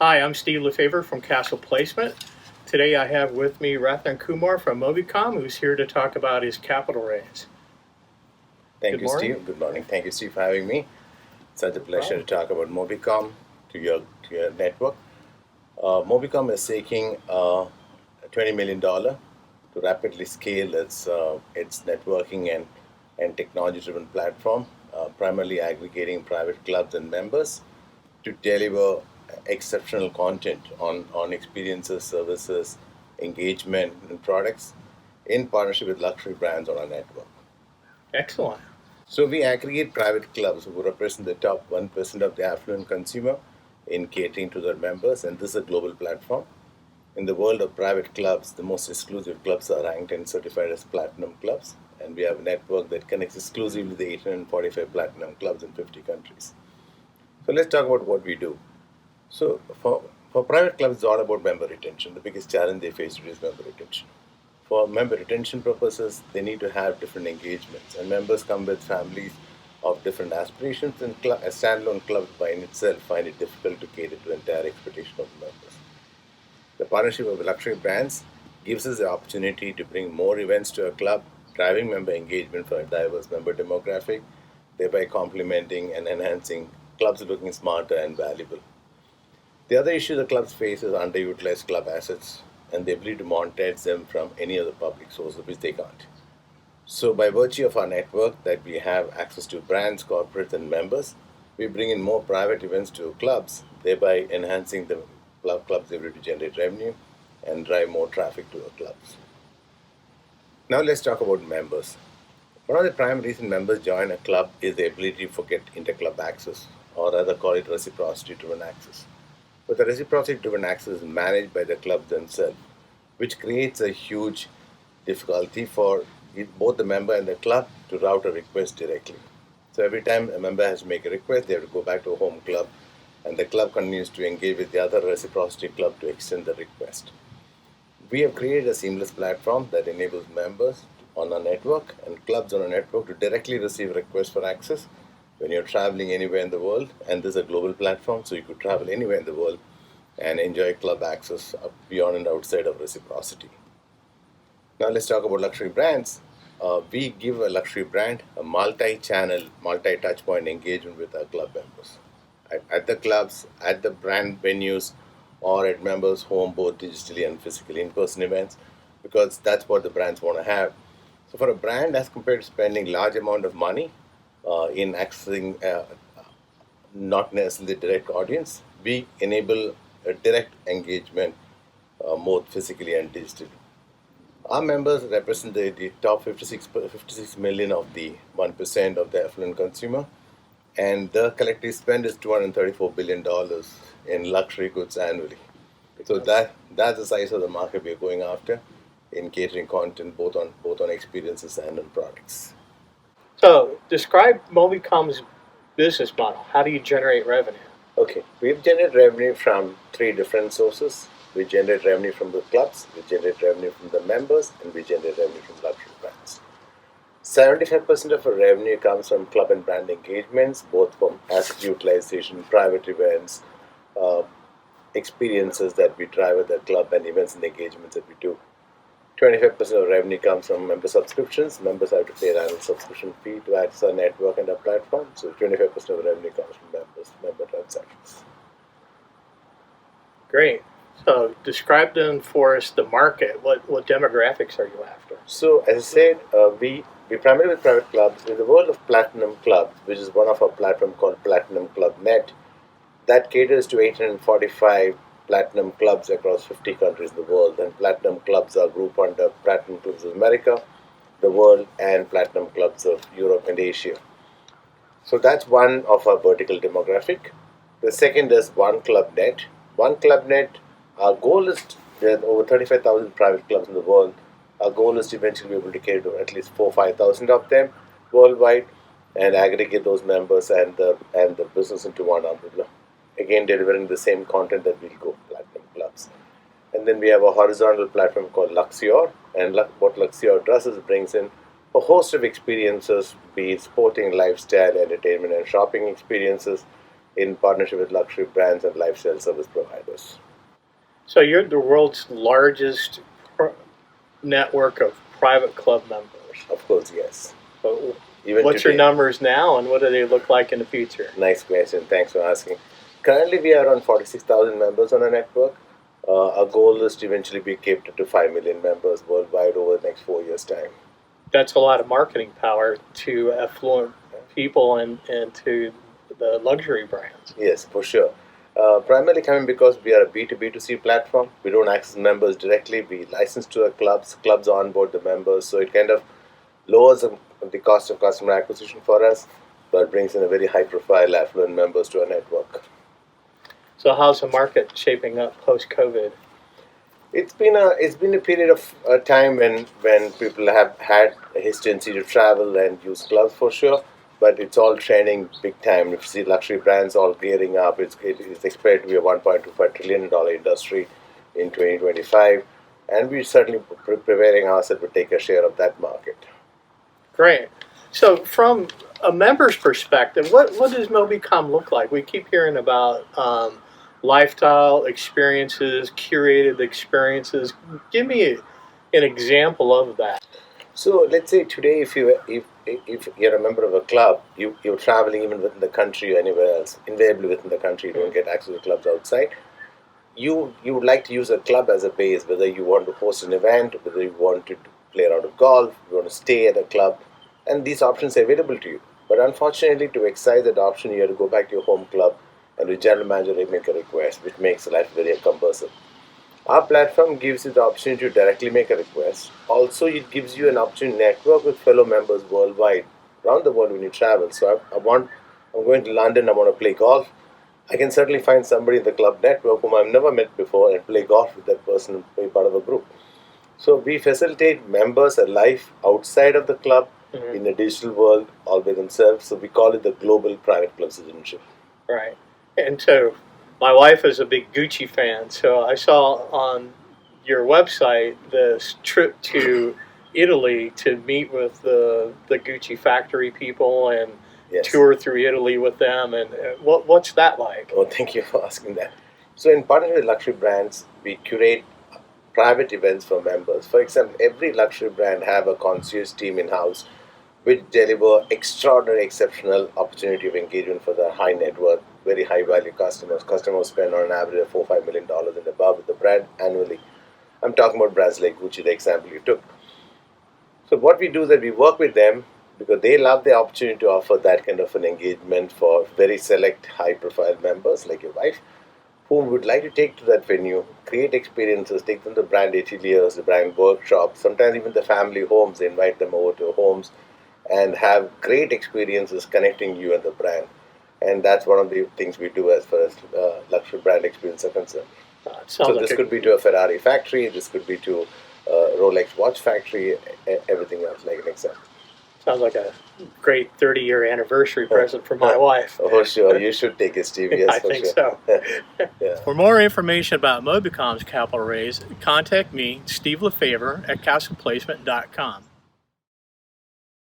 Hi, I'm Steve Lefevre from Castle Placement. Today I have with me Rathan Kumar from Mobicom, who's here to talk about his capital raise. Thank Good you, morning. Steve. Good morning. Thank you, Steve, for having me. Such a pleasure to talk about Mobicom to your network. Mobicom is seeking $20 million to rapidly scale its networking and technology-driven platform, primarily aggregating private clubs and members to deliver exceptional content on experiences, services, engagement, and products in partnership with luxury brands on our network. Excellent. So we aggregate private clubs who represent the top 1% of the affluent consumer in catering to their members, and this is a global platform. In the world of private clubs, the most exclusive clubs are ranked and certified as platinum clubs, and we have a network that connects exclusively the 845 platinum clubs in 50 countries. So let's talk about what we do. So for private clubs, it's all about member retention. The biggest challenge they face is member retention. For member retention purposes, they need to have different engagements, and members come with families of different aspirations, and a standalone club by in itself find it difficult to cater to the entire expectation of the members. The partnership of luxury brands gives us the opportunity to bring more events to a club, driving member engagement for a diverse member demographic, thereby complementing and enhancing clubs looking smarter and valuable. The other issue the clubs face is underutilized club assets and the ability to monetize them from any other public source, which they can't. So, by virtue of our network that we have access to brands, corporates, and members, we bring in more private events to clubs, thereby enhancing the club's ability to generate revenue and drive more traffic to our clubs. Now, let's talk about members. One of the prime reasons members join a club is the ability to get inter-club access, or rather call it reciprocity-driven access. But the reciprocity-driven access is managed by the club themselves, which creates a huge difficulty for both the member and the club to route a request directly. So every time a member has to make a request, they have to go back to a home club, and the club continues to engage with the other reciprocity club to extend the request. We have created a seamless platform that enables members on our network and clubs on our network to directly receive requests for access when you're traveling anywhere in the world. And this is a global platform, so you could travel anywhere in the world and enjoy club access beyond and outside of reciprocity. Now let's talk about luxury brands. We give a luxury brand a multi-channel, multi-touchpoint engagement with our club members. At the clubs, at the brand venues, or at members' home, both digitally and physically in-person events, because that's what the brands want to have. So for a brand, as compared to spending large amount of money in accessing not necessarily the direct audience, we enable a direct engagement both physically and digitally. Our members represent the top 56 million of the 1% of the affluent consumer, and the collective spend is $234 billion in luxury goods annually. So that's the size of the market we're going after in catering content both on experiences and on products. So, describe Mobicom's business model. How do you generate revenue? Okay, we've generated revenue from three different sources. We generate revenue from the clubs, we generate revenue from the members, and we generate revenue from luxury brands. 75% of our revenue comes from club and brand engagements, both from asset utilization, private events, uh, experiences that we drive at the club, and events and engagements that we do. 25% of revenue comes from member subscriptions. Members have to pay an annual subscription fee to access our network and our platform. So 25% of revenue comes from member transactions. Great. So, describe then for us the market. What demographics are you after? So, as I said, we primarily with private clubs. In the world of platinum clubs, which is one of our platform called Platinum Club Net, that caters to 845 platinum clubs across 50 countries in the world. And platinum clubs are grouped under Platinum Clubs of America, the world, and Platinum Clubs of Europe and Asia. So that's one of our vertical demographic. The second is One Club Net. One Club Net, our goal is there are over 35,000 private clubs in the world. Our goal is to eventually be able to cater to at least 4-5,000 of them worldwide and aggregate those members and the business into one umbrella. Again, delivering the same content that we'll go platinum clubs. And then we have a horizontal platform called Luxior. And what Luxior does is it brings in a host of experiences, be it sporting, lifestyle, entertainment, and shopping experiences in partnership with luxury brands and lifestyle service providers. So you're the world's largest network of private club members. Of course, yes. So Even what's your today. numbers now, and what do they look like in the future? Nice question. Thanks for asking. Currently, we are around 46,000 members on our network. Our goal is to eventually be catered to 5 million members worldwide over the next 4 years' time. That's a lot of marketing power to affluent people and to the luxury brands. Yes, for sure. Primarily coming because we are a B2B2C platform. We don't access members directly. We license to our clubs. Clubs onboard the members. So it kind of lowers the cost of customer acquisition for us, but brings in a very high profile affluent members to our network. So how's the market shaping up post-COVID? It's been a period of time when people have had a hesitancy to travel and use clubs for sure, but it's all trending big time. If you see luxury brands all gearing up, it is expected to be a $1.25 trillion industry in 2025, and we're certainly preparing ourselves to take a share of that market. Great. So from a member's perspective, what does Mobicom look like? We keep hearing about lifestyle experiences, curated experiences. Give me an example of that. So let's say today, if you're a member of a club, you're traveling even within the country or anywhere else. Invariably within the country, you don't get access to clubs outside. You would like to use a club as a base, whether you want to host an event, whether you want to play a round of golf, you want to stay at a club, and these options are available to you. But unfortunately, to exercise that option, you have to go back to your home club and the general manager make a request, which makes life very cumbersome. Our platform gives you the opportunity to directly make a request. Also, it gives you an opportunity to network with fellow members worldwide, around the world when you travel. So I'm going to London, I want to play golf. I can certainly find somebody in the club network whom I've never met before and play golf with that person and be part of a group. So we facilitate members a life outside of the club in a digital world all by themselves. So we call it the global private club citizenship. Right. And so my wife is a big Gucci fan, so I saw on your website this trip to Italy to meet with the Gucci factory people and Yes. tour through Italy with them. And what's that like? Oh, thank you for asking that. So in partnership with luxury brands, we curate private events for members. For example, every luxury brand have a concierge team in-house which deliver extraordinary, exceptional opportunity of engagement for their high net worth, very high value customers. Customers spend on an average of $4-5 million and above with the brand annually. I'm talking about brands like Gucci, the example you took. So what we do is that we work with them because they love the opportunity to offer that kind of an engagement for very select high profile members like your wife, who would like to take to that venue, create experiences, take them to brand ateliers, the brand workshops, sometimes even the family homes. They invite them over to homes and have great experiences connecting you and the brand. And that's one of the things we do as far as luxury brand experience are concerned. So this could be to a Ferrari factory, this could be to a Rolex watch factory, everything else, like an example. Sounds like a great 30-year anniversary present for my wife. Oh, sure. You should take it, Steve. Yes, I think so. Yeah. For more information about Mobicom's capital raise, contact me, Steve LeFavor, at castleplacement.com.